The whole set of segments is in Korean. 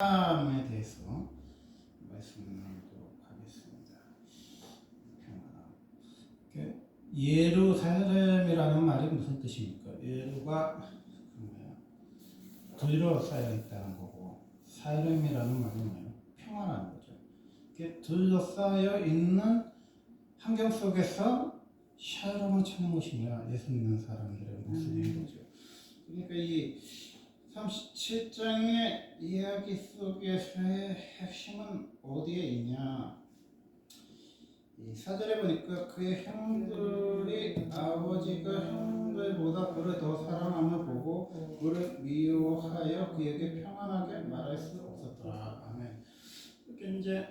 평안에 대해서 말씀드리도록 하겠습니다. 평안. 예루살렘이라는 말이 무슨 뜻입니까? 예루가 둘러싸여 있다는 거고, 살렘이라는 말이 뭐예요? 평안한 거죠. 둘러싸여 있는 환경 속에서 샬롬을 찾는 것이 뭐야? 예수 믿는 사람들의 모습인 거죠. 그러니까 이 37장의 이야기 속에서의 핵심은 어디에 있냐? 이 4절에 보니까 그의 형들이 아버지가 형들보다 그를 더 사랑함을 보고 그를 미워하여 그에게 평안하게 말할 수 없었더라. 아멘. 이렇게 이제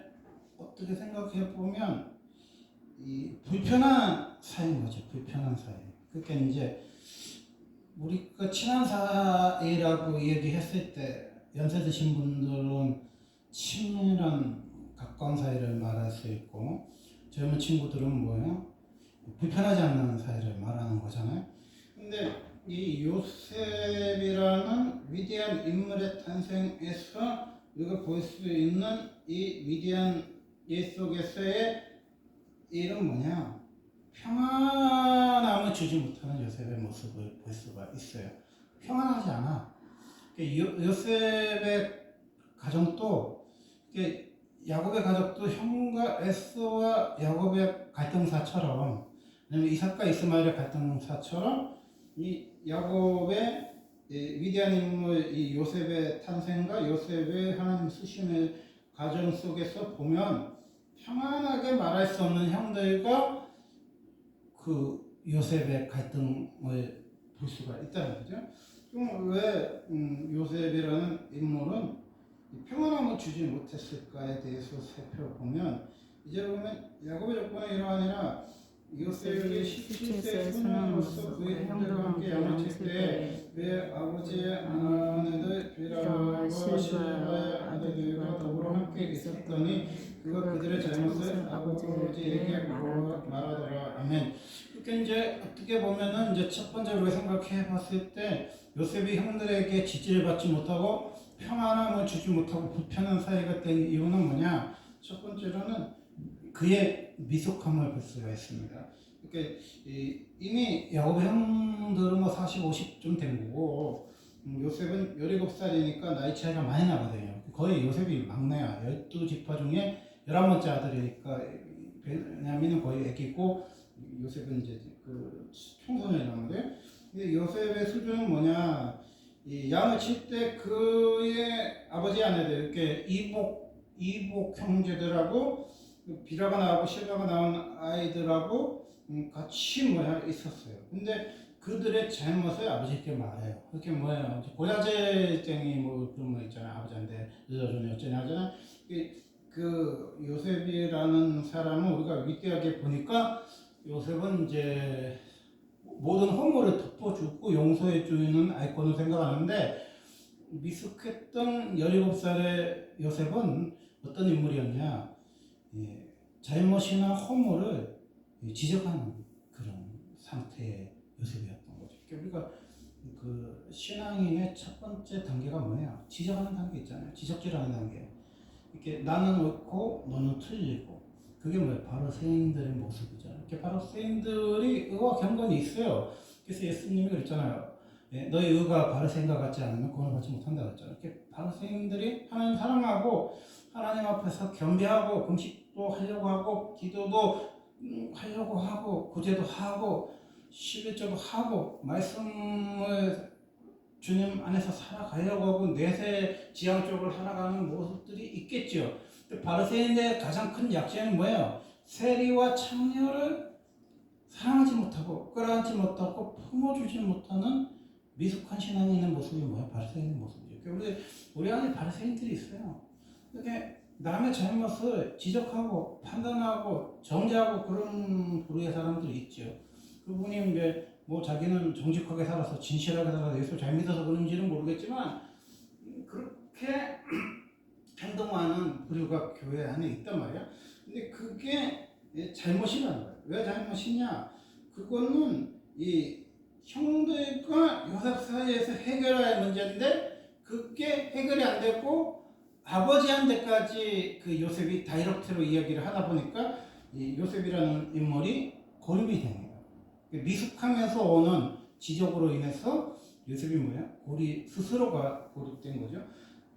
어떻게 생각해 보면 이 불편한 사이인 거죠. 불편한 사이. 그러니까 이제 우리가 친한 사이라고 얘기했을 때 연세 드신 분들은 친밀한 가까운 사이를 말할 수 있고, 젊은 친구들은 뭐예요? 불편하지 않는 사이를 말하는 거잖아요. 근데 이 요셉이라는 위대한 인물의 탄생에서 우리가 볼 수 있는 이 위대한 예 속에서의 일은 뭐냐? 평안함을 주지 못하는 요셉의 모습을 볼 수가 있어요. 평안하지 않아. 요셉의 가정도, 야곱의 가족도 형과 에서와 야곱의 갈등사처럼, 아니면 이삭과 이스마엘의 갈등사처럼, 이 야곱의 위대한 인물 이 요셉의 탄생과 요셉의 하나님 쓰심의 과정 속에서 보면 평안하게 말할 수 없는 형들과 그 요셉의 갈등을 볼 수가 있다는 거죠. 그럼 왜 요셉이라는 인물은 평안함을 주지 못했을까에 대해서 살펴보면, 이제 보면 야곱의 조건이 이러하니라. 요셉이 17세 소년으로서 그의 형들과 함께 양을 칠 때에 그의 아버지의 아내들 빌하와 실바의 아들들과 더불어 함께 있었더니 그가 그들의 잘못을 아버지에게 말하더라. 아멘. 그러니까 이제 어떻게 보면은 이제 첫 번째로 생각해 봤을 때 요셉이 형들에게 지지를 받지 못하고 평안함을 주지 못하고 불편한 사이가 된 이유는 뭐냐? 첫 번째로는 그의 미숙함을 볼 수가 있습니다. 그러니까 이미 야곱의 형들은 뭐 40, 50좀 된 거고, 요셉은 17살이니까 나이 차이가 많이 나거든요. 거의 요셉이 막내야. 12지파 중에 11번째 아들이니까 베냐민은 거의 애기고 요셉은 이제 그 청소년이란 말이에요. 근데 요셉의 수준은 뭐냐? 이 양을 칠 때 그의 아버지 아내들, 이렇게 이복 형제들하고 비라가 나오고 실바가 나온 아이들하고 같이 있었어요. 근데 그들의 잘못을 아버지께 말해요. 그게 뭐예요? 고자질쟁이 뭐 그런 거 있잖아요. 아버지한테 늦어주네 어쩌냐 하잖아요. 그 요셉이라는 사람은 우리가 위대하게 보니까 요셉은 이제 모든 허물을 덮어주고 용서해주는 아이콘을 생각하는데, 미숙했던 17살의 요셉은 어떤 인물이었냐? 잘못이나 허물을 지적하는 그런 상태의 요셉이었던 거죠. 우리가 그 신앙인의 첫 번째 단계가 뭐냐? 지적하는 단계 있잖아요. 지적질하는 단계. 이렇게 나는 옳고 너는 틀리고, 그게 뭐예요? 바리새인들의 모습이죠. 이렇게 바리새인들이 의와 경건이 있어요. 그래서 예수님이 그랬잖아요. 너의 의가 바리새인과 같지 않으면 구원을 받지 못한다 그랬잖아요. 이렇게 바리새인들이 하나님 사랑하고 하나님 앞에서 겸비하고 금식도 하려고 하고 기도도 하려고 하고 구제도 하고 11조도 하고 말씀을 주님 안에서 살아가려고 하고 내세 지향적으로 살아가는 모습들이 있겠죠. 바리새인의 가장 큰 약점이 뭐예요? 세리와 창녀를 사랑하지 못하고 끌어안지 못하고 품어주지 못하는 미숙한 신앙인의 모습이 뭐예요? 바리새인의 모습이죠. 우리 안에 바리새인들이 있어요. 이렇게 남의 잘못을 지적하고 판단하고 정죄하고 그런 부류의 사람들이 있죠. 그분이 이제 뭐 자기는 정직하게 살아서 진실하게 살아서 예수 잘 믿어서 그런지는 모르겠지만 그렇게 행동하는 부류가 교회 안에 있단 말이야. 근데 그게 잘못이라는 거야. 왜 잘못이냐? 그거는 이 형들과 요셉 사이에서 해결할 문제인데 그게 해결이 안 됐고 아버지한테까지 그 요셉이 다이렉트로 이야기를 하다 보니까 이 요셉이라는 인물이 고립이 됩니다. 미숙하면서 오는 지적으로 인해서 요셉이 스스로가 고립된 거죠.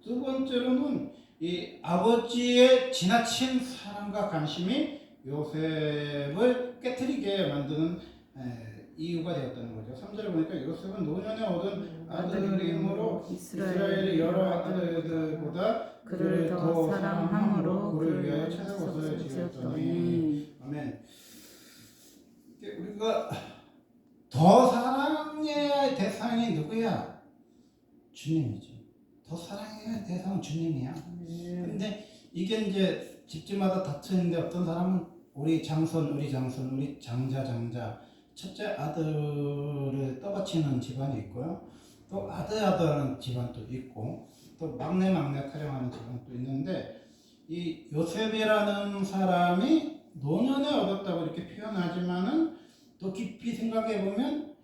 두 번째로는 이 아버지의 지나친 사랑과 관심이 요셉을 깨트리게 만드는 이유가 되었다는 거죠. 3절에 보니까 요셉은 노년에 얻은 아들임으로 이스라엘의 여러 아들들보다 그를 더 사랑함으로 그를 위하여 채색 옷을 지었더니. 아멘. 우리가 더 사랑해야 할 대상이 누구야? 주님이죠. 더 사랑해야 할 대상은 주님이야. 근데 이게 이제 집집마다 닫혀있는데 어떤 사람은 우리 장손, 우리 장자 첫째 아들을 떠받치는 집안이 있고요. 또 아들하는 집안도 있고 또 막내 타령하는 집안도 있는데 이 요셉이라는 사람이 노년에 얻었다고 이렇게 표현하지만은 또 깊이 생각해 보면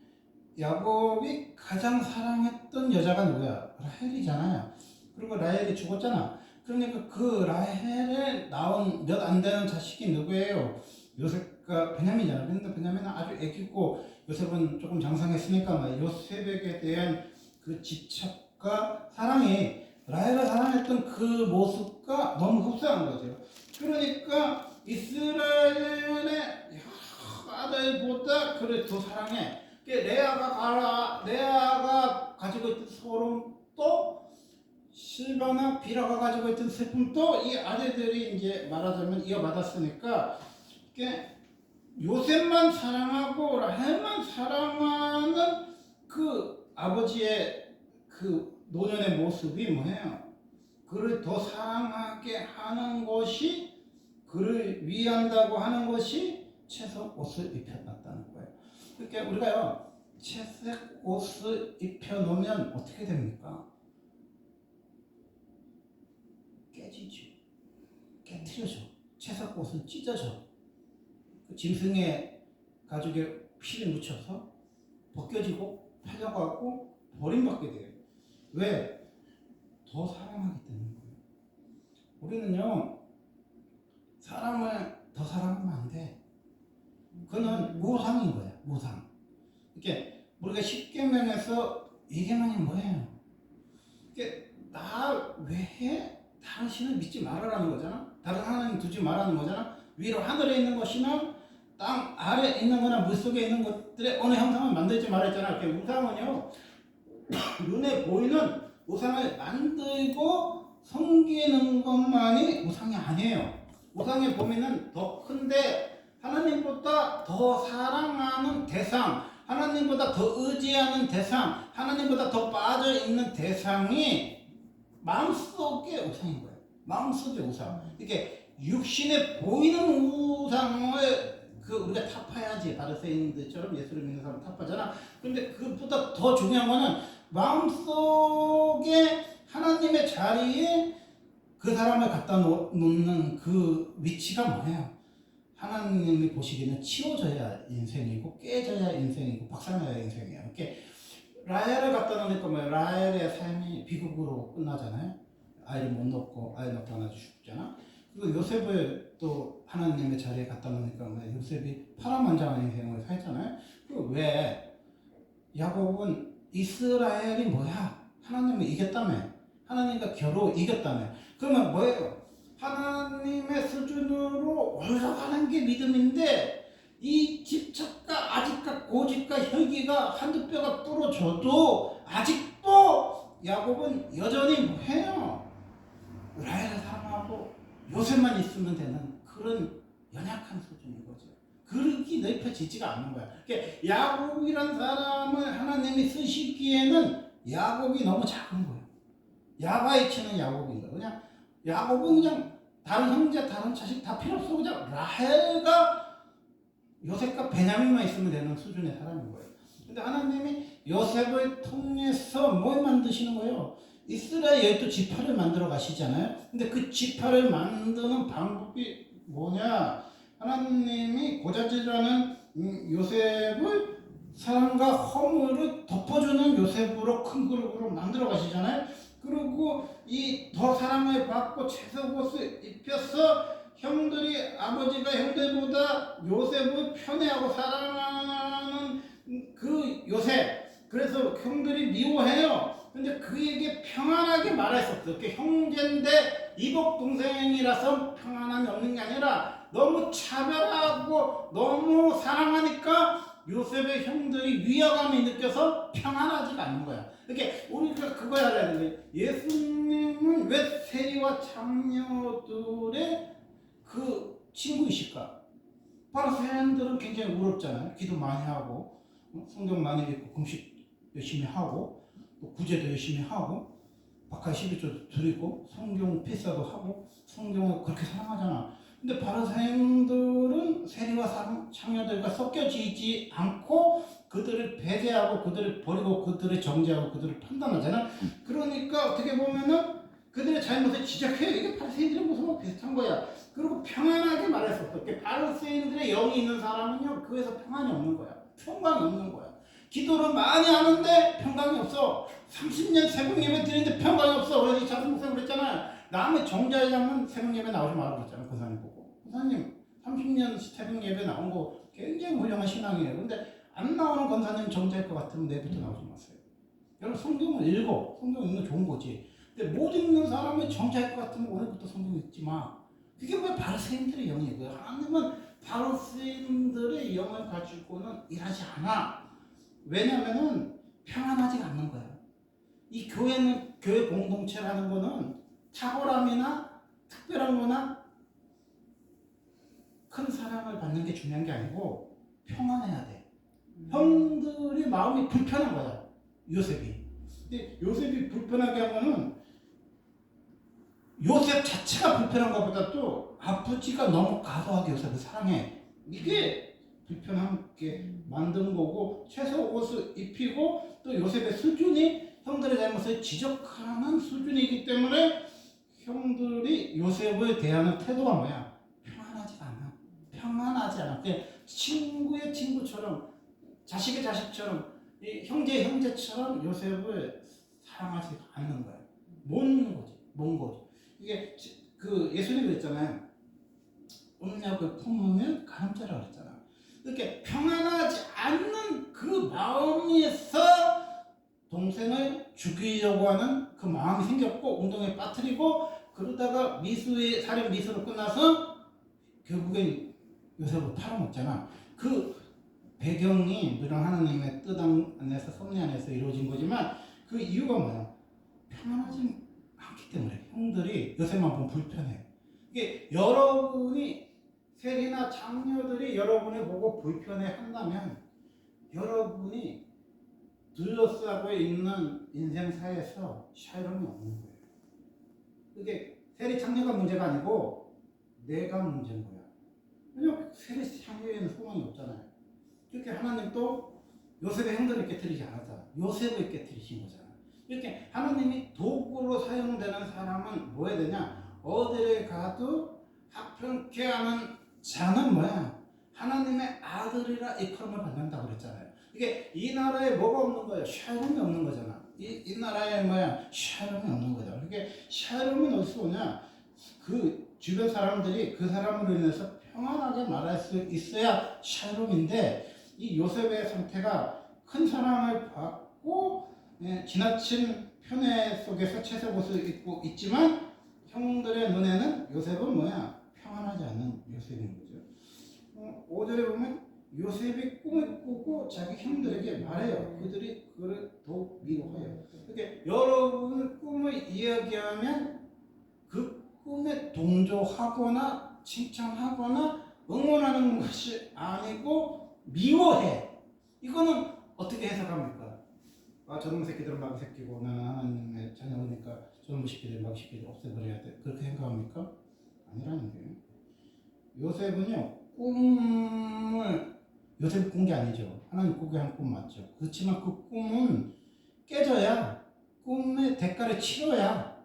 야곱이 가장 사랑했던 여자가 누구야? 라헬이잖아요. 그리고 라헬이 죽었잖아. 그러니까 그 라헬에 나온 몇 안 되는 자식이 누구예요? 요셉과 베냐민이잖아. 근데 베냐민은 아주 애기고 요셉은 조금 장성했으니까 요셉에게 대한 그 집착과 사랑이 라헬을 사랑했던 그 모습과 너무 흡사한 거죠. 그러니까 이스라엘의 아들보다 그를 더 사랑해. 레아가 가지고 있던 소름도 실바나 비라가 가지고 있던 슬픔도 이 아들들이 이제 말하자면 이어받았으니까 요셉만 사랑하고 라헬만 사랑하는 그 아버지의 그 노년의 모습이 뭐예요? 그를 더 사랑하게 하는 것이, 그를 위한다고 하는 것이 채색 옷을 입혀놨다는 거예요. 그러니까 우리가요, 채색 옷을 입혀놓으면 어떻게 됩니까? 깨지죠. 깨트려져. 채색 옷은 찢어져. 그 짐승의 가죽에 피를 묻혀서 벗겨지고 팔려가고 버림받게 돼요. 왜? 더 사랑하기 때문에. 우리는요, 사람을 더 사랑하면 안 돼. 그거는 우상인 거야, 우상. 이렇게 우리가 십계명에서 이계명이 뭐예요? 이게 나 외에 다른 신을 믿지 말아라는 거잖아. 다른 하나님 두지 말라는 거잖아. 위로 하늘에 있는 것이나 땅 아래 있는 거나 물 속에 있는 것들의 어느 형상을 만들지 말라 했잖아. 이렇게 우상은요, 눈에 보이는 우상을 만들고 섬기는 것만이 우상이 아니에요. 우상의 범위는 더 큰데 하나님보다 더 사랑하는 대상, 하나님보다 더 의지하는 대상, 하나님보다 더 빠져있는 대상이 마음속의 우상인 거예요. 마음속의 우상. 이게 육신에 보이는 우상을 우리가 타파해야지. 바리새인들처럼 예수를 믿는 사람 타파잖아. 근데 그것보다 더 중요한 거는 마음속에 하나님의 자리에 그 사람을 갖다 놓는 그 위치가 뭐예요? 하나님이 보시기에는 치워져야 인생이고 깨져야 인생이고 박살나야 인생이에요. 이렇게 라헬을 갖다 놓으니까 뭐예요? 라헬의 삶이 비극으로 끝나잖아요. 아이를 못 낳고 아이 낳고 하나 죽잖아. 그리고 요셉을 또 하나님의 자리에 갖다 놓으니까 뭐예요? 요셉이 파란만장한 인생을 살잖아요. 그 왜 야곱은 이스라엘이 뭐야? 하나님을 이겼다며. 하나님과 겨루 이겼다며. 그러면 뭐예요? 하나님의 수준으로 올라가는 게 믿음인데 이 집착과 아직과 고집과 혈기가 한두 뼈가 부러져도 아직도 야곱은 여전히 뭐해요? 라헬을 사랑하고 요셉만 있으면 되는 그런 연약한 수준인 거죠. 그릇이 넓혀지지가 않는 거야. 그러니까 야곱이란 사람을 하나님이 쓰시기에는 야곱이 너무 작은 거예요. 야바이 치는 야곱인 거예요. 그냥 야곱은 그냥 다른 형제, 다른 자식 다 필요 없어. 그냥 라헬과 요셉과 베냐민만 있으면 되는 수준의 사람인 거예요. 근데 하나님이 요셉을 통해서 뭘 만드시는 거예요? 이스라엘 12지파를 만들어 가시잖아요. 근데 그 지파를 만드는 방법이 뭐냐? 하나님이 고자질하는 요셉을 사랑과 허물을 덮어주는 요셉으로 큰 그룹으로 만들어 가시잖아요. 그 그리고 이 더 사랑을 받고 채색옷을 입혀서 형들이 아버지가 형들보다 요셉을 편애하고 사랑하는 그 요셉, 그래서 형들이 미워해요. 근데 그에게 평안하게 말했었어. 그 형제인데 이복 동생이라서 평안함이 없는 게 아니라 너무 차별하고 너무 사랑하니까 요셉의 형들이 위화감이 느껴서 평안하지가 않는 거야. 이렇게 우리가 그거야 알아야 되는데, 예수님은 왜 세리와 장녀들의 그 친구이실까? 바리새인들은 굉장히 의롭잖아요. 기도 많이 하고 성경 많이 읽고 금식 열심히 하고 또 구제도 열심히 하고 박하 11조도 드리고 성경 필사도 하고 성경을 그렇게 사랑하잖아. 근데 바리새인들은 세리와 장녀들과 섞여지지 않고 그들을 배제하고 그들을 버리고 그들을 정죄하고 그들을 판단하잖아. 그러니까 어떻게 보면은 그들의 잘못을 지적해요. 이게 바리새인들의 모습하고 비슷한 거야. 그리고 평안하게 말했었어. 바리새인들의 영이 있는 사람은요, 그에서 평안이 없는 거야. 평강이 없는 거야. 기도를 많이 하는데 평강이 없어. 30년 새벽 예배 드리는데 평강이 없어. 그래서 이 자수 목사님 그랬잖아. 남의 정자회장은 새벽 예배 나오지 말라고 그랬잖아. 권사님 보고. 권사님 30년 새벽 예배 나온 거 굉장히 훌륭한 신앙이에요. 근데 안 나오는 권사님 정자일 것 같으면 내일부터 나오지 마세요. 여러분 성경을 읽어. 성경 읽는 거 좋은 거지. 근데 못 읽는 사람이 정자일 것 같으면 오늘부터 성경 읽지 마. 그게 왜 바리새인들의 영이고요. 하나님은 바리새인들의 영을 가지고는 일하지 않아. 왜냐면은 평안하지 않는 거야. 이 교회는, 교회 공동체라는 거는 탁월함이나 특별한 거나 큰 사랑을 받는 게 중요한 게 아니고 평안해야 돼. 형들이 마음이 불편한 거야. 요셉이. 근데 요셉이 불편하게 하면은 요셉 자체가 불편한 것보다도 아버지가 너무 과도하게 요셉을 사랑해. 이게 불편하게 만든 거고, 채소 옷을 입히고 또 요셉의 수준이 형들의 잘못을 지적하는 수준이기 때문에 형들이 요셉을 대하는 태도가 뭐야? 평안하지 않아. 평안하지 않아. 그냥 친구의 친구처럼, 자식의 자식처럼, 이 형제의 형제처럼 요셉을 사랑하지 않는 거야. 먼 거지. 이게 그 예수님이 그랬잖아요. 음력을 품으면 가늠죄라고 그랬잖아. 이렇게 평안하지 않는 그 마음에서 동생을 죽이려고 하는 그 마음이 생겼고 웅덩이에 빠뜨리고, 그러다가 살인 미수로 끝나서 결국엔 요셉을 팔아먹잖아. 그 배경이 물론 하나님의 뜻 안에서 섭리 안에서 이루어진 거지만 그 이유가 뭐야? 평안하지 않기 때문에 형들이 요셉만 보면 불편해. 이게 여러분이 세리나 장녀들이 여러분을 보고 불편해 한다면 여러분이 둘러싸고 있는 인생사에서 샬롬이 없는 거예요. 그게 세리 장녀가 문제가 아니고 내가 문제인 거야. 왜냐면 세리 장녀에는 소망이 없잖아요. 그렇게 하나님도 요셉의 형들을 깨뜨리지 않았잖아. 요셉을 깨뜨리신 거잖아. 이렇게 하나님이 도구로 사용되는 사람은 뭐 해야 되냐? 어디를 가도 합평케 하는 자는 뭐야? 하나님의 아들이라 일컬음을 받는다고 그랬잖아요. 이게 이 나라에 뭐가 없는 거야? 샬롬이 없는 거잖아. 이 나라에 뭐야? 샬롬이 없는 거잖아. 그게 샬롬은 어디서 오냐? 그 주변 사람들이 그 사람으로 인해서 평안하게 말할 수 있어야 샬롬인데, 이 요셉의 상태가 큰 사랑을 받고 지나친 편애 속에서 채색옷을 입고 있지만 형들의 눈에는 요셉은 뭐야? 평안하지 않는 요셉인 거죠. 5절에 보면 요셉이 꿈을 꾸고 자기 형들에게 말해요. 그들이 그를 더욱 미워해요. 그러니까 여러분의 꿈을 이야기하면 그 꿈에 동조하거나 칭찬하거나 응원하는 것이 아니고 미워해. 이거는 어떻게 해석합니까? 저놈 새끼들은 마귀 새끼고 나는 하나님의 자녀니까 저놈 새끼들 마귀 새끼들 없애버려야 돼. 그렇게 생각합니까? 아니라는 게, 요셉은요 요셉이 꾼 게 아니죠. 하나님 꾸게 한 꿈 맞죠. 그렇지만 그 꿈은 깨져야, 꿈의 대가를 치러야,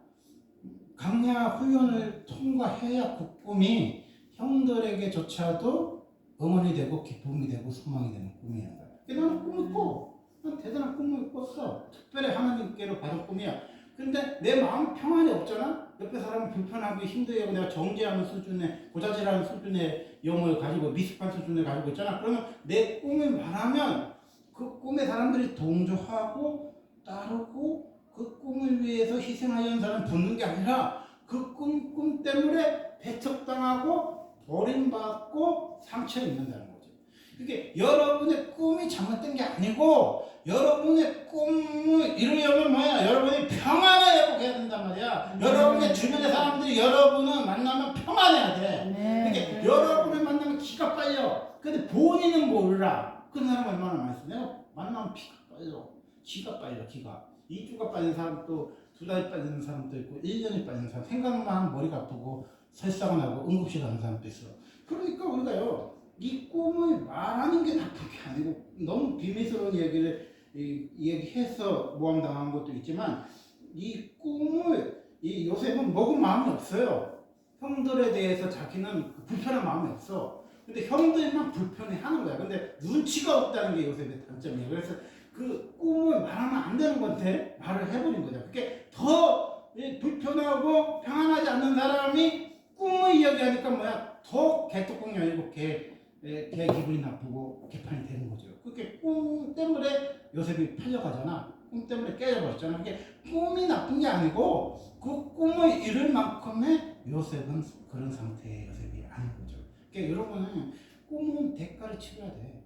강야 훈련을 통과해야 그 꿈이 형들에게조차도 응원이 되고 기쁨이 되고 소망이 되는 꿈이야. 나는 꿈을 꿔. 난 대단한 꿈을 꿨어. 특별히 하나님께로 받은 꿈이야. 근데 내 마음 평안이 없잖아. 옆에 사람은 불편하고 힘들고 내가 정죄하는 수준의 고자질하는 수준의 영혼을 가지고 미숙한 수준을 가지고 있잖아. 그러면 내 꿈을 말하면 그 꿈에 사람들이 동조하고 따르고 그 꿈을 위해서 희생하려는 사람 붙는 게 아니라 그 꿈 때문에 배척당하고 버림받고 상처를 입는다는 거죠. 그게 여러분의 꿈이 잘못된 게 아니고 여러분의 꿈을 이루려면 뭐야? 여러분이 평안을 회복해야 된단 말이야. 여러분의 주변의 사람들이 여러분을 만나면 평안해야 돼. 그러니까 여러분을 만나면 기가 빨려. 근데 본인은 몰라. 그 사람 얼마나 많이 있어. 내가 만나면 피가 빨려. 기가 빨려, 기가. 2주가 빠진 사람도 2달이 빠지는 사람도 있고 1년이 빠지는 사람. 생각만 하면 머리가 아프고 설사가 나고 응급실 가는 사람도 있어. 그러니까 우리가요. 이 꿈을 말하는 게 나쁜 게 아니고 너무 비밀스러운 얘기를 얘기해서 모함당한 것도 있지만 이 꿈을 이 요셉은 먹은 마음이 없어요. 형들에 대해서 자기는 불편한 마음이 없어. 근데 형들만 불편해하는 거야. 근데 눈치가 없다는 게 요셉의 단점이에요. 그래서 그 꿈을 말하면 안 되는 건데 말을 해버린 거죠. 그게 더 불편하고 평안하지 않는 사람이 꿈을 이야기하니까 뭐야? 더 개떡공이 아니고 걔 기분이 나쁘고 개판이 되는 거죠. 그게 꿈 때문에 요셉이 팔려가잖아. 꿈 때문에 깨져버렸잖아. 그게 꿈이 나쁜 게 아니고 그 꿈을 이룰 만큼의 요셉은 그런 상태의 요셉이 아닌 거죠. 그러니까 여러분은 꿈은 대가를 치러야 돼.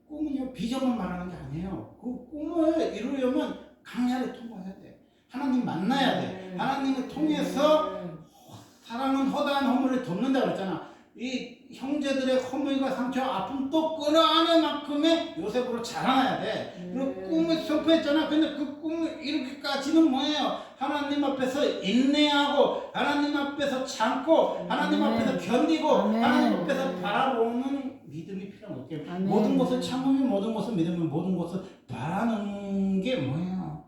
꿈은요 비전만 말하는 게 아니에요. 그 꿈을 이루려면 강야를 통과해야 돼. 하나님 만나야 돼. 하나님을 통해서 사랑은 허다한 허물을 덮는다 그랬잖아. 이 형제들의 허물과 상처, 아픔도 끌어안을 만큼의 요셉으로 자라나야 돼. 그리고 꿈을 선포했잖아. 근데 그 꿈을 이루기까지는 뭐예요? 하나님 앞에서 인내하고, 하나님 앞에서 참고, 하나님 앞에서 견디고, 하나님 앞에서 바라보는 믿음이 필요한 거예요. 모든 것을 참으면, 모든 것을 믿으면, 모든 것을 바라는 게 뭐예요?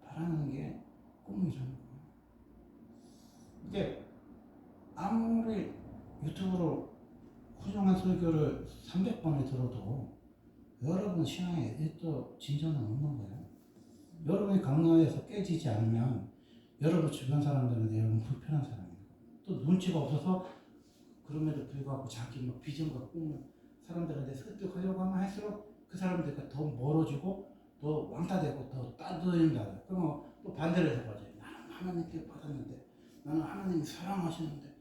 바라는 게 꿈이죠. 이게 아무리 유튜브로 훌륭한 설교를 300번을 들어도 여러분 신앙에 1도 진전은 없는 거예요. 여러분이 강요해서 깨지지 않으면 여러분 주변 사람들은 여러분 불편한 사람이에요. 또 눈치가 없어서 그럼에도 불구하고 자기 막 비전과 꿈을 사람들한테 설득하려고 하면 할수록 그 사람들과 더 멀어지고 더 왕따되고 더 따돌린다. 그러면 또 반대로 해서 가지. 나는 하나님께 받았는데, 나는 하나님이 사랑하시는데,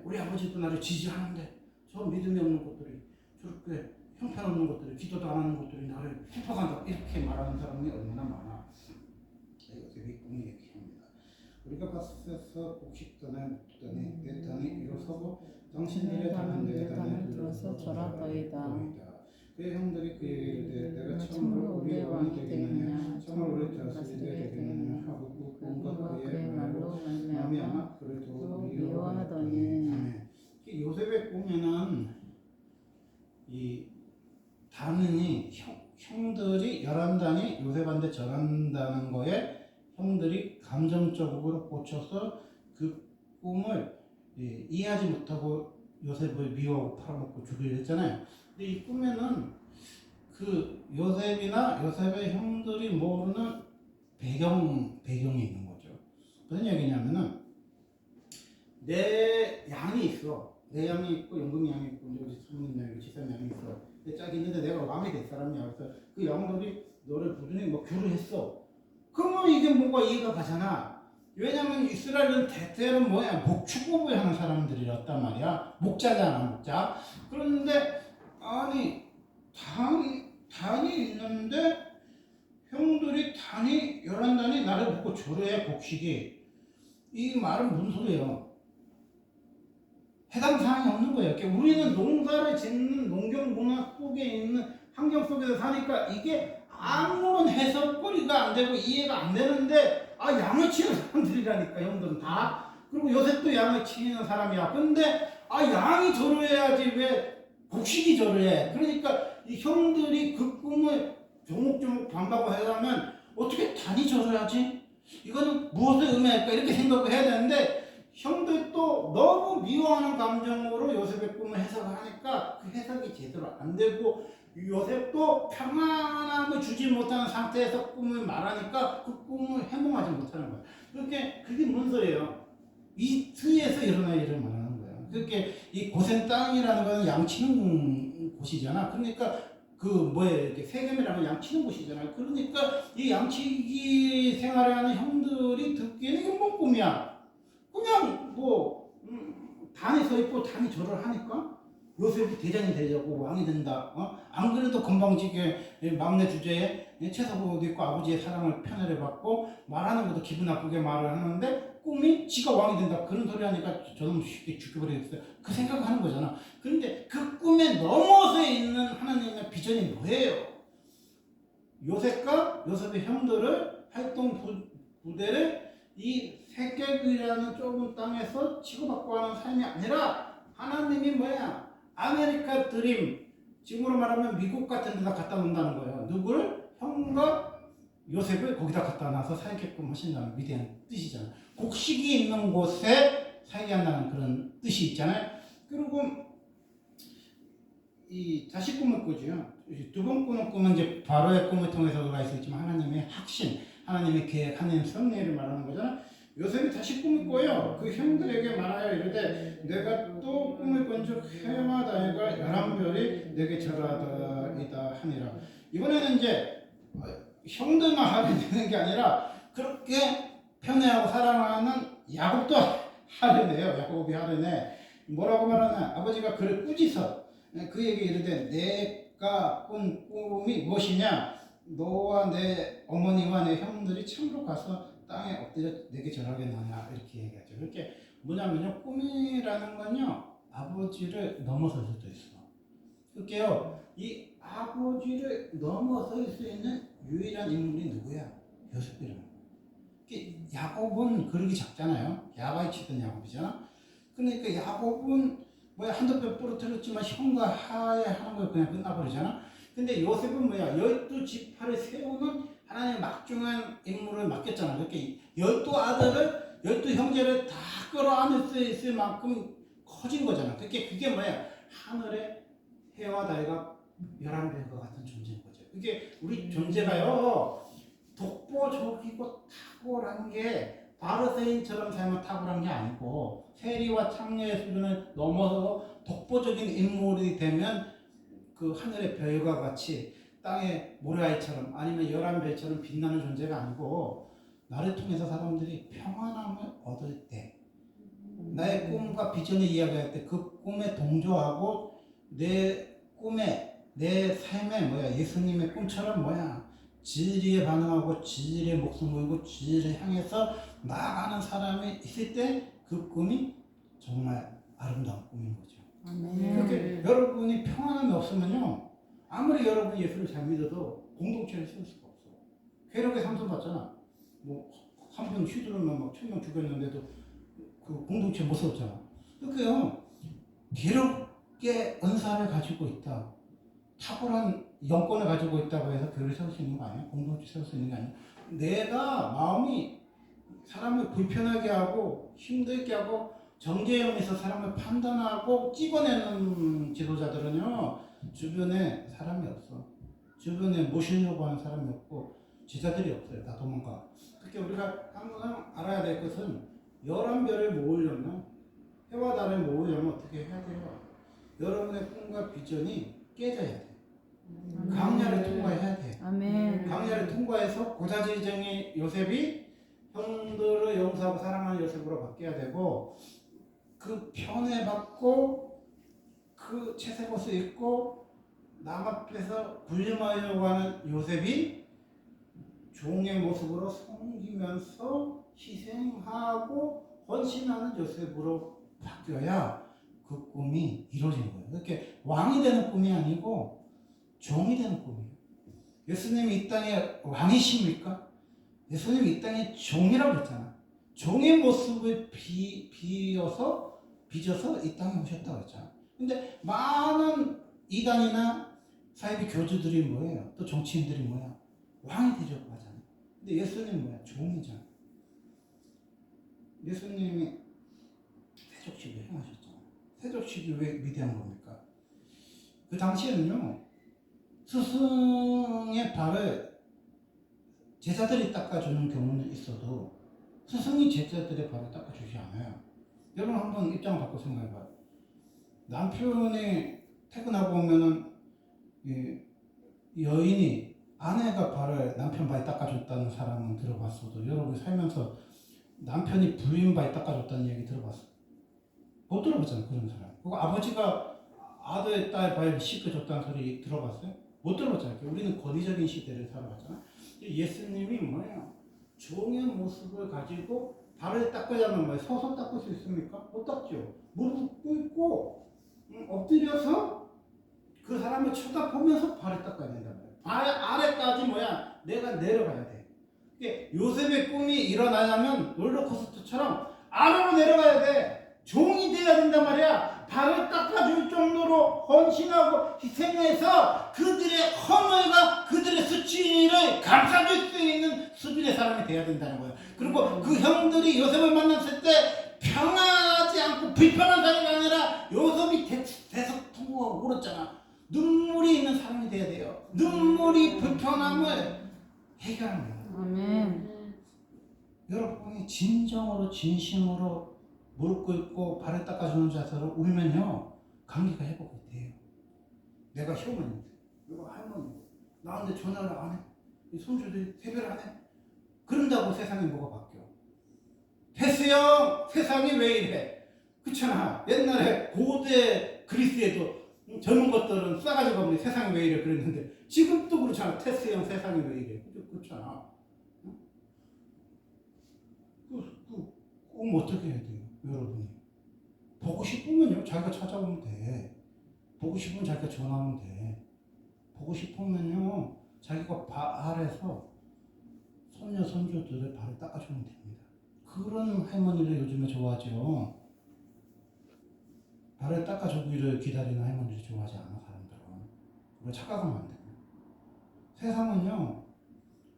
우리 아버지도 나를 지지하는데 저 믿음이 없는 것들이 저렇게 형편없는 것들이 기도도 안 하는 것들이 나를 핍박한다 이렇게 말하는 사람이 얼마나 많아. 요셉이 꿈을 얘기합니다. 우리가 밭에서 곡식단에 묻더니 내 땅이 일어서고 당신들의 땅은 내 땅에 들어서 절하더이다. 그의 형들이 그에게 이르되 내가 참으로 우리의 왕이 되겠느냐 참으로 우리 다스리게 되겠느냐 하고 그 꿈과 그의 말로 말미암아 그를 더욱 미워하더니. 요셉의 꿈에는 이 단은이 형들이 11단이 요셉한테 절한다는 거에 형들이 감정적으로 꽂혀서 그 꿈을 이해하지 못하고 요셉을 미워하고 팔아먹고 죽이려 했잖아요. 근데 이 꿈에는 그 요셉이나 요셉의 형들이 모르는 배경이 있는 거죠. 무슨 얘기냐면은 내 양이 있어. 내 양이 있고 연금 양이 있고 우리 사모님 양이 지산 양이 있어. 내 짝이 있는데 내가 왕이 될 사람이야. 그래서 그 양들이 너를 부르니 뭐 교를 했어. 그러면 이게 뭔가 이해가 가잖아. 왜냐면 이스라엘은 대체는 뭐야? 목축업을 하는 사람들이었단 말이야. 목자잖아, 목자. 그런데 아니 단이 있는데 형들이 단이 11단이 나를 보고 조르해 곡식이. 이 말은 무슨 소리예요? 해당 사항이 없는 거예요. 그러니까 우리는 농사를 짓는 농경 문화 속에 있는 환경 속에서 사니까 이게 아무런 해석거리가 안 되고 이해가 안 되는데 양을 치는 사람들이라니까 형들은 다. 그리고 요셉도 양을 치는 사람이야. 근데 양이 절호해야지 왜 곡식이 절호해. 그러니까 이 형들이 그 꿈을 조목조목 반박하려면 어떻게 단이 절호하지? 이거는 무엇을 의미할까 이렇게 생각을 해야 되는데 형들도 너무 미워하는 감정으로 요셉의 꿈을 해석하니까 그 해석이 제대로 안 되고 요셉도 평안함을 주지 못하는 상태에서 꿈을 말하니까 그 꿈을 해몽하지 못하는 거예요. 그게 뭔 소리예요? 이트에서 일어날 일을 말하는 거예요. 그렇게 이 고센 땅이라는 거는 양치는 곳이잖아. 그러니까 이렇게 세겜이라는 양치는 곳이잖아요. 그러니까 이 양치기 생활을 하는 형들이 듣기에는 이게 뭔 꿈이야? 그냥 단이 서 있고 단이 절을 하니까 요셉이 대장이 되려고 왕이 된다. 안 그래도 건방지게 막내 주제에 채사복 옷 입고 아버지의 사랑을 편애를 받고 말하는 것도 기분 나쁘게 말을 하는데 꿈이 지가 왕이 된다. 그런 소리 하니까 저놈 쉽게 죽여버리겠어요. 그 생각을 하는 거잖아. 그런데 그 꿈에 넘어서 있는 하나님의 비전이 뭐예요? 요셉과 요셉의 형들을 활동 부대를 이 세겜이라는 좁은 땅에서 치고받고 하는 삶이 아니라 하나님이 아메리카 드림, 지금으로 말하면 미국 같은 데다 갖다 놓는다는 거예요. 누구를? 형과 요셉을 거기다 갖다 놔서 살게끔 하신다는 위대한 뜻이잖아요. 곡식이 있는 곳에 살게 한다는 그런 뜻이 있잖아요. 그리고 다시 꿈을 꾸죠. 두 번 꾸는 꿈은 이제 바로의 꿈을 통해서도 갈 수 있지만 하나님의 확신, 하나님의 계획, 하나님의 섭리를 말하는 거잖아요. 요셉이 다시 꿈을 꿔요. 그 형들에게 말하여 이르되 내가 또 꿈을 꾼즉 해와 달과 11별이 내게 절하다이다 하니라. 이번에는 이제 형들만 하게 되는 게 아니라 그렇게 편애하고 사랑하는 야곱도 하려네요. 야곱이 하려네. 뭐라고 말하냐? 아버지가 그를 꾸짖어 그에게 이르되 내가 꾼 꿈이 무엇이냐? 너와 내 어머니와 내 형들이 참으로 가서 땅에 엎드려 내게 절하겠느냐 이렇게 얘기하죠. 그렇게 뭐냐면요, 꿈이라는 건요 아버지를 넘어설 수도 있어. 그게요, 이 아버지를 넘어설 수 있는 유일한 인물이 누구야? 요셉이라는 거야. 야곱은 그릇이 작잖아요. 야바이 치던 야곱이잖아. 그러니까 야곱은 한두 번 부러뜨렸지만 형과 하하는 걸 그냥 끝나버리잖아. 근데 요셉은 12지파를 세우는 하나님의 막중한 임무를 맡겼잖아. 그렇게 12아들을 12형제를 다 끌어안을 수 있을 만큼 커진 거잖아. 그게 하늘의 해와 달과 11별과 같은 존재인 거죠. 이게 우리 존재가요 독보적이고 탁월한 게 바르세인처럼 살면 탁월한 게 아니고 세리와 창녀의 수준을 넘어서 독보적인 인물이 되면 그 하늘의 별과 같이 땅의 모래알처럼 아니면 11별처럼 빛나는 존재가 아니고 나를 통해서 사람들이 평안함을 얻을 때 나의 꿈과 비전을 이야기할 때 그 꿈에 동조하고 내 꿈에 내 삶에 예수님의 꿈처럼 진리에 반응하고 진리에 목숨 걸고 진리를 향해서 나아가는 사람이 있을 때 그 꿈이 정말 아름다운 꿈인 거죠. 그렇게 여러분이 평안함이 없으면요 아무리 여러분이 예수를 잘 믿어도 공동체를 세울 수가 없어. 괴력의 삼손 봤잖아. 한 번 휘두르면 1000명 죽였는데도 그 공동체 못 세웠잖아. 그러니까요 괴력의 은사를 가지고 있다, 탁월한 영권을 가지고 있다고 해서 교회를 세울 수 있는 거 아니야? 공동체 세울 수 있는 게 아니야? 내가 마음이 사람을 불편하게 하고 힘들게 하고 정죄형에서 사람을 판단하고 찍어내는 지도자들은요 주변에 사람이 없어. 주변에 모시려고 하는 사람이 없고 제자들이 없어요. 다 도망가. 특히 우리가 항상 알아야 될 것은 11별을 모으려면, 해와 달을 모으려면 어떻게 해야 돼요? 여러분의 꿈과 비전이 깨져야 돼. 강야를 통과해야 돼. 강야를 통과해서 고자질쟁이 요셉이 형들을 용서하고 사랑하는 요셉으로 바뀌어야 되고, 그 편애받고 그 채색옷을 입고 남 앞에서 군림하려고 하는 요셉이 종의 모습으로 섬기면서 희생하고 헌신하는 요셉으로 바뀌어야 그 꿈이 이루어지는 거예요. 이렇게 왕이 되는 꿈이 아니고 종이 되는 꿈이에요. 예수님이 이 땅에 왕이십니까? 예수님이 이 땅에 종이라고 했잖아. 종의 모습을 빚어서 이 땅에 오셨다고 했잖아. 근데 많은 이단이나 사이비 교주들이 뭐예요? 또 정치인들이 뭐야? 왕이 되려고 하잖아. 근데 예수님은 종이잖아. 예수님이 세족식을 행하셨잖아요. 세족식이 왜 위대한 겁니까? 그 당시에는요, 스승의 발을 제자들이 닦아주는 경우는 있어도 스승이 제자들의 발을 닦아주지 않아요. 여러분 한번 입장 바꿔 생각해봐요. 남편이 퇴근하고 오면은 여인이 아내가 발을 남편 발 닦아줬다는 사람은 들어봤어도 여러분 살면서 남편이 부인 발 닦아줬다는 얘기 들어봤어요? 못 들어봤잖아요, 그런 사람. 그리고 아버지가 아들, 딸 발 씻겨줬다는 소리 들어봤어요? 못 들어봤잖아요. 우리는 권위적인 시대를 살아왔잖아요. 예수님이 뭐예요? 종의 모습을 가지고 발을 닦으려면 뭐예요? 서서 닦을 수 있습니까? 못 닦죠. 무릎 꿇고 엎드려서 그 사람을 쳐다보면서 발을 닦아야 된단 말이에요. 발 아래까지 뭐야? 내가 내려가야 돼. 요셉의 꿈이 일어나려면 롤러코스터처럼 아래로 내려가야 돼. 종이 돼야 된단 말이야. 발을 닦아줄 정도로 헌신하고 희생해서 그들의 허물과 그들의 수치를 감싸줄 수 있는 수준의 사람이 돼야 된다는 거예요. 그리고 그 형들이 요셉을 만났을 때 평안하지 않고 불편한 사람이 아니라 요셉이 대속통곡하고 울었잖아. 눈물이 있는 사람이 돼야 돼요. 눈물이 불편함을 해결하는 거예요. 아멘. 여러분이 진정으로 진심으로 무릎 꿇고 발을 닦아주는 자세로 울면요, 감기가 회복이 돼요. 내가 시어머니인데, 내가 할머니인데, 나한테 전화를 안 해. 이 손주들이 세배를 안 해. 그런다고 세상이 뭐가 바뀌어? 테스형, 세상이 왜 이래? 그렇잖아. 옛날에 고대 그리스에도 젊은 것들은 싸가지가 없네. 세상이 왜 이래? 그랬는데 지금도 그렇잖아. 테스형, 세상이 왜 이래? 그렇잖아. 그럼 어떻게 해야 돼요? 여러분이 보고 싶으면요, 자기가 찾아오면 돼. 보고 싶으면 자기가 전화하면 돼. 보고 싶으면요, 자기가 발에서 손녀 손주들의 발을 닦아주면 됩니다. 그런 할머니를 요즘에 좋아하죠. 발을 닦아주기를 기다리는 할머니를 좋아하지 않아. 사람들은 우리가 착각하면 안 돼요. 세상은요,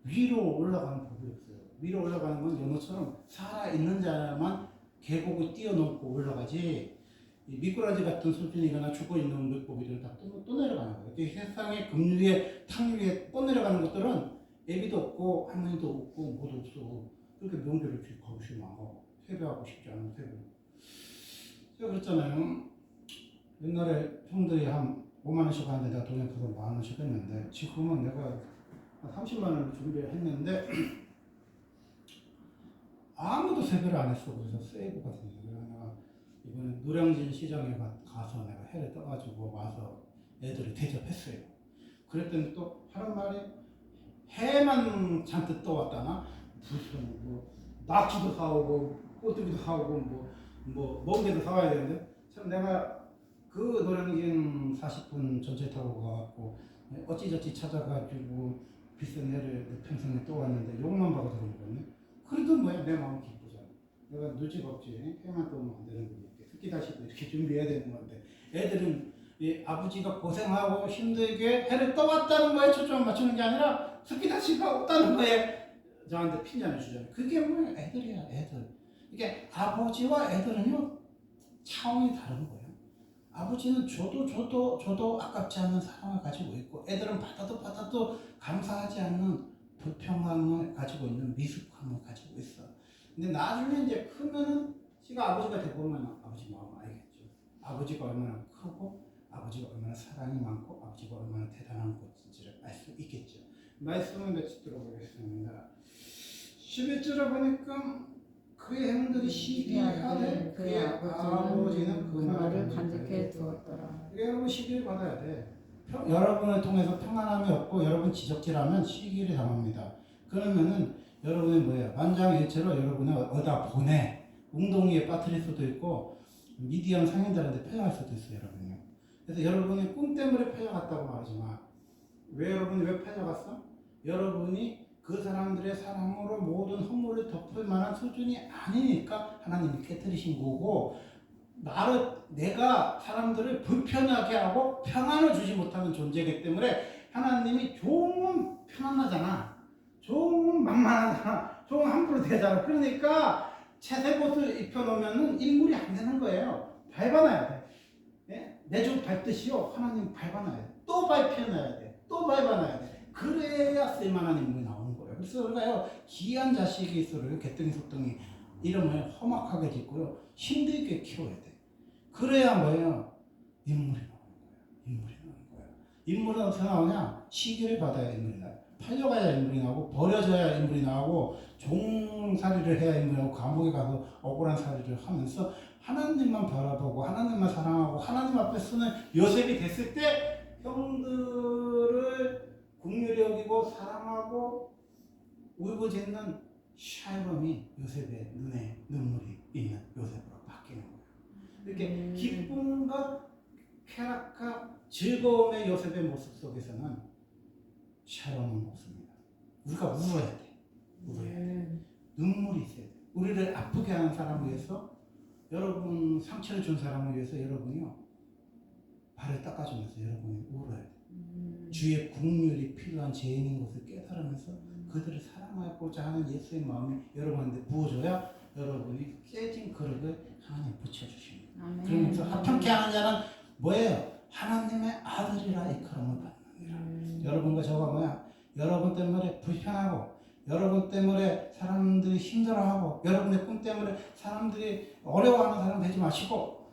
위로 올라가는 법이 없어요. 위로 올라가는 건 연어처럼 살아있는 자만 계곡을 뛰어넘고 올라가지, 이 미꾸라지 같은 수준이거나 죽어있는 물고기들은 다 또 내려가는 거예요. 세상의 금 위에 탕 위에 떠내려가는 것들은 애비도 없고 할머니도 없고 뭐도 없어. 그렇게 명절을 가고 싶으면 안 가고 세배하고 싶지 않은 세배. 제가 그랬잖아요. 옛날에 형들이 한 5만 원씩 하는데 내가 돈에 그걸 1만 원씩 했는데 지금은 내가 30만 원을 준비했는데 아무도 세배를 안 했어. 그래서 세이브가 됐어요. 내가 이번에 노량진 시장에 가서 내가 해를 떠가지고 와서 애들을 대접했어요. 그랬더니 또 하는 말이 해만 잔뜩 떠왔다나 무슨 뭐 낙지도 사오고 꼬투기도 사오고 먼 데도 사와야 되는데, 참 내가 그 노량진 40분 전철 타고 가갖고 어찌저찌 찾아가지고 비싼 해를 평생에 떠왔는데 욕만 받아 들어오거든요. 그래도 뭐야, 내 마음 기쁘잖아. 내가 눈치가 없지. 해만 떠오면 안 되는 거지. 스키다시도 이렇게 준비해야 되는 건데, 애들은 이 아버지가 고생하고 힘들게 해를 떠왔다는 거에 초점을 맞추는 게 아니라 스키다시가 없다는 거에 저한테 핀잔을 주잖아요. 그게 뭐야, 애들이야, 애들. 이게 아버지와 애들은요, 차원이 다른 거예요. 아버지는 줘도 아깝지 않는 사랑을 가지고 있고, 애들은 받아도 감사하지 않는 불평함을 가지고 있는 미숙함을 가지고 있어. 근데 나중에 이제 크면은 지가 아버지가 되보면 아버지 마음 알겠죠. 아버지가 얼마나 크고 아버지가 얼마나 사랑이 많고 아버지가 얼마나 대단한 것인지를 알 수 있겠죠. 말씀을 몇 주 들어보겠습니다. 11절에 보니까 그의 형들이 시기하되 그의 아버지는 그 말을 간직해 두었더라. 여러분 시기를 받아야 돼. 여러분을 통해서 평안함이 없고 여러분 지적질하면 시기를 당합니다. 그러면은 여러분이 뭐예요? 만장일치로 여러분을 어디다 보내, 웅덩이에 빠뜨릴 수도 있고 미디안 상인들한테 패양할 수도 있어요, 여러분요. 그래서 여러분이 꿈 때문에 패양했다고 말하지 마. 왜 여러분이 왜 패양했어? 여러분이 그 사람들의 사랑으로 모든 허물을 덮을 만한 수준이 아니니까 하나님이 깨뜨리신 거고, 내가 사람들을 불편하게 하고 평안을 주지 못하는 존재이기 때문에 하나님이 좋으면 편안하잖아. 좋으면 만만하잖아. 좋으면 함부로 되잖아. 그러니까 채색 옷을 입혀놓으면 인물이 안 되는 거예요. 밟아놔야 돼. 예? 내주 밟듯이요. 하나님 밟아놔야 돼. 또 밟혀놔야 돼. 또 밟아놔야 돼. 그래야 쓸만한 인물이 나오는 거예요. 그래서 우리가요, 귀한 자식이 있어요. 개똥이 속똥이 이름을 험악하게 짓고요. 힘들게 키워야 돼. 그래야 뭐예요? 인물이 나오는 거예요. 인물이 나오는 거예요. 인물은 어떻게 나오냐? 시기를 받아야 인물이 나와요. 팔려가야 인물이 나오고, 버려져야 인물이 나오고, 종살이를 해야 인물이 나오고, 감옥에 가서 억울한 살이를 하면서 하나님만 바라보고 하나님만 사랑하고 하나님 앞에 서는 요셉이 됐을 때 형들을 긍휼히 여기고 사랑하고 울부짖는 샬롬이 요셉의 눈에 눈물이 있는 요셉으로 바뀌는 거예요. 이렇게 기쁨과 쾌락과 즐거움의 요셉의 모습 속에서는 샬롬은 없습니다. 우리가 울어야 돼. 울어야 돼. 눈물이 있어야 돼. 우리를 아프게 하는 사람을 위해서, 여러분 상처를 준 사람을 위해서 여러분이요, 발을 닦아주면서 여러분이 울어야 돼. 주의 긍휼이 필요한 죄인인 것을 깨달으면서 그들을 사랑하고자 하는 예수의 마음이 여러분한테 부어져야 여러분이 깨진 그릇을 하나님 붙여주십니다. 그러면서 합평케 하는 자는 뭐예요? 하나님의 아들이라 이끌음을 받느니라. 여러분과 저가 뭐야? 여러분 때문에 불편하고, 여러분 때문에 사람들이 힘들어하고, 여러분의 꿈 때문에 사람들이 어려워하는 사람 되지 마시고,